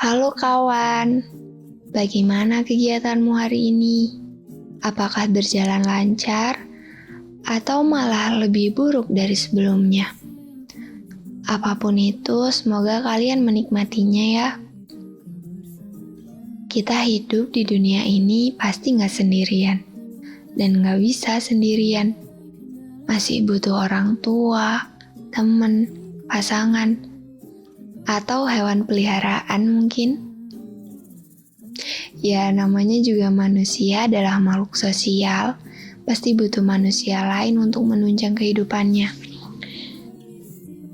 Halo kawan, bagaimana kegiatanmu hari ini? Apakah berjalan lancar atau malah lebih buruk dari sebelumnya? Apapun itu, semoga kalian menikmatinya ya. Kita hidup di dunia ini pasti nggak sendirian, dan nggak bisa sendirian. Masih butuh orang tua, temen, pasangan, atau hewan peliharaan mungkin. Ya, namanya juga manusia adalah makhluk sosial, pasti butuh manusia lain untuk menunjang kehidupannya.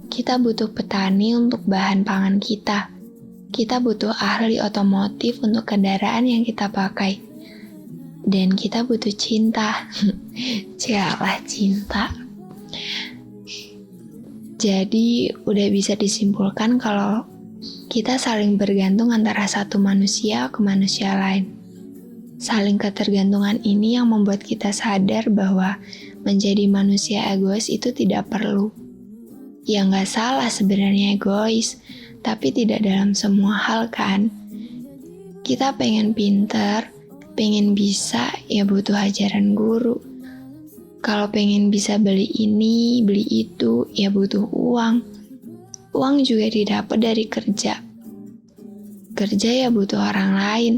Kita butuh petani untuk bahan pangan kita. Kita butuh ahli otomotif untuk kendaraan yang kita pakai. Dan kita butuh cinta. Cialah cinta. Jadi, udah bisa disimpulkan kalau kita saling bergantung antara satu manusia ke manusia lain. Saling ketergantungan ini yang membuat kita sadar bahwa menjadi manusia egois itu tidak perlu. Ya nggak salah sebenarnya egois, tapi tidak dalam semua hal kan. Kita pengen pinter, pengen bisa, ya butuh ajaran guru. Kalau pengen bisa beli ini, beli itu, ya butuh uang. Uang juga didapat dari kerja. Kerja ya butuh orang lain,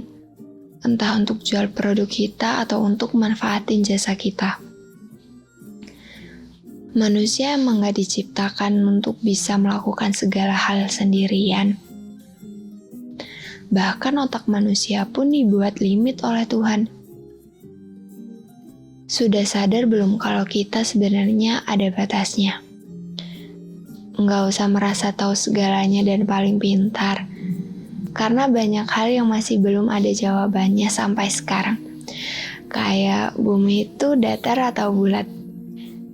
entah untuk jual produk kita atau untuk manfaatin jasa kita. Manusia emang gak diciptakan untuk bisa melakukan segala hal sendirian. Bahkan otak manusia pun dibuat limit oleh Tuhan. Sudah sadar belum kalau kita sebenarnya ada batasnya? Nggak usah merasa tahu segalanya dan paling pintar, karena banyak hal yang masih belum ada jawabannya sampai sekarang. Kayak bumi itu datar atau bulat.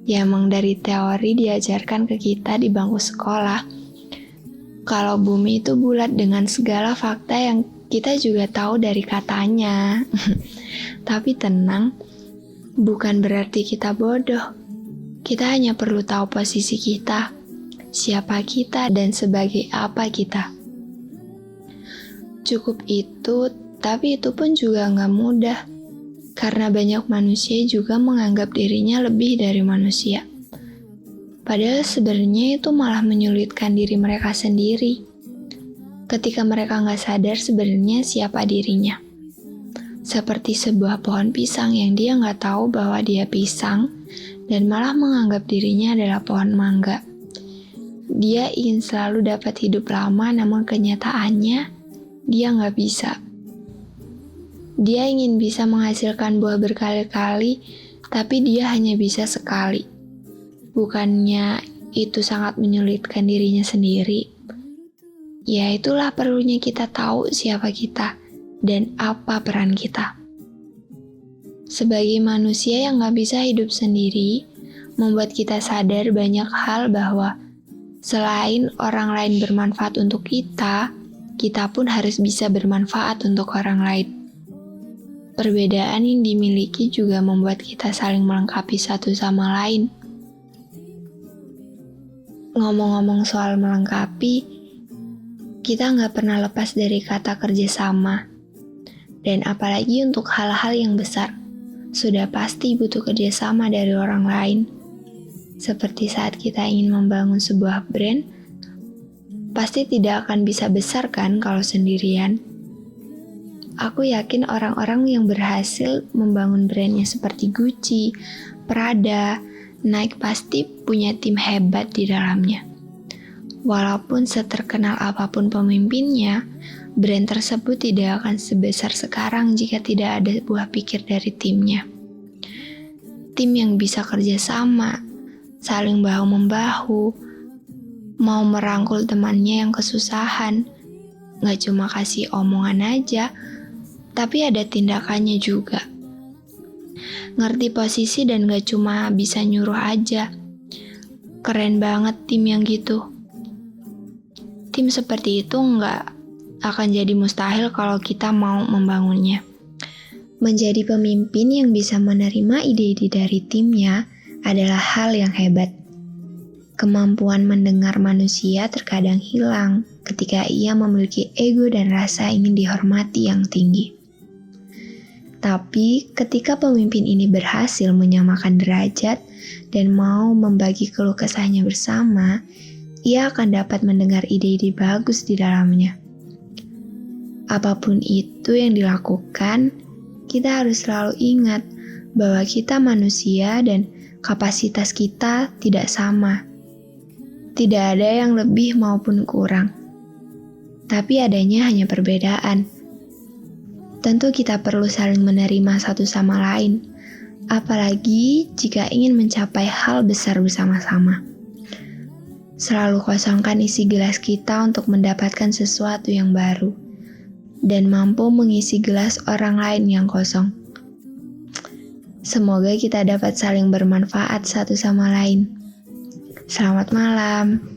Ya emang dari teori diajarkan ke kita di bangku sekolah. Kalau bumi itu bulat dengan segala fakta yang kita juga tahu dari katanya. Tapi tenang, bukan berarti kita bodoh. Kita hanya perlu tahu posisi kita, siapa kita, dan sebagai apa kita. Cukup itu, tapi itu pun juga nggak mudah. Karena banyak manusia juga menganggap dirinya lebih dari manusia. Padahal sebenarnya itu malah menyulitkan diri mereka sendiri. Ketika mereka nggak sadar sebenarnya siapa dirinya. Seperti sebuah pohon pisang yang dia nggak tahu bahwa dia pisang dan malah menganggap dirinya adalah pohon mangga. Dia ingin selalu dapat hidup lama, namun kenyataannya dia nggak bisa. Dia ingin bisa menghasilkan buah berkali-kali, tapi dia hanya bisa sekali. Bukannya itu sangat menyulitkan dirinya sendiri? Ya itulah perlunya kita tahu siapa kita dan apa peran kita. Sebagai manusia yang gak bisa hidup sendiri, membuat kita sadar banyak hal bahwa selain orang lain bermanfaat untuk kita, kita pun harus bisa bermanfaat untuk orang lain. Perbedaan yang dimiliki juga membuat kita saling melengkapi satu sama lain. Ngomong-ngomong soal melengkapi, kita nggak pernah lepas dari kata kerjasama. Dan apalagi untuk hal-hal yang besar, sudah pasti butuh kerjasama dari orang lain. Seperti saat kita ingin membangun sebuah brand, pasti tidak akan bisa besar kan kalau sendirian. Aku yakin orang-orang yang berhasil membangun brandnya seperti Gucci, Prada, Nike pasti punya tim hebat di dalamnya. Walaupun seterkenal apapun pemimpinnya, brand tersebut tidak akan sebesar sekarang jika tidak ada buah pikir dari timnya. Tim yang bisa kerjasama, saling bahu-membahu, mau merangkul temannya yang kesusahan, gak cuma kasih omongan aja, tapi ada tindakannya juga. Ngerti posisi dan gak cuma bisa nyuruh aja. Keren banget tim yang gitu. Tim seperti itu gak akan jadi mustahil kalau kita mau membangunnya. Menjadi pemimpin yang bisa menerima ide-ide dari timnya adalah hal yang hebat. Kemampuan mendengar manusia terkadang hilang ketika ia memiliki ego dan rasa ingin dihormati yang tinggi. Tapi ketika pemimpin ini berhasil menyamakan derajat dan mau membagi keluh kesahnya bersama, ia akan dapat mendengar ide-ide bagus di dalamnya. Apapun itu yang dilakukan, kita harus selalu ingat bahwa kita manusia dan kapasitas kita tidak sama. Tidak ada yang lebih maupun kurang, tapi adanya hanya perbedaan. Tentu kita perlu saling menerima satu sama lain, apalagi jika ingin mencapai hal besar bersama-sama. Selalu kosongkan isi gelas kita untuk mendapatkan sesuatu yang baru, dan mampu mengisi gelas orang lain yang kosong. Semoga kita dapat saling bermanfaat satu sama lain. Selamat malam.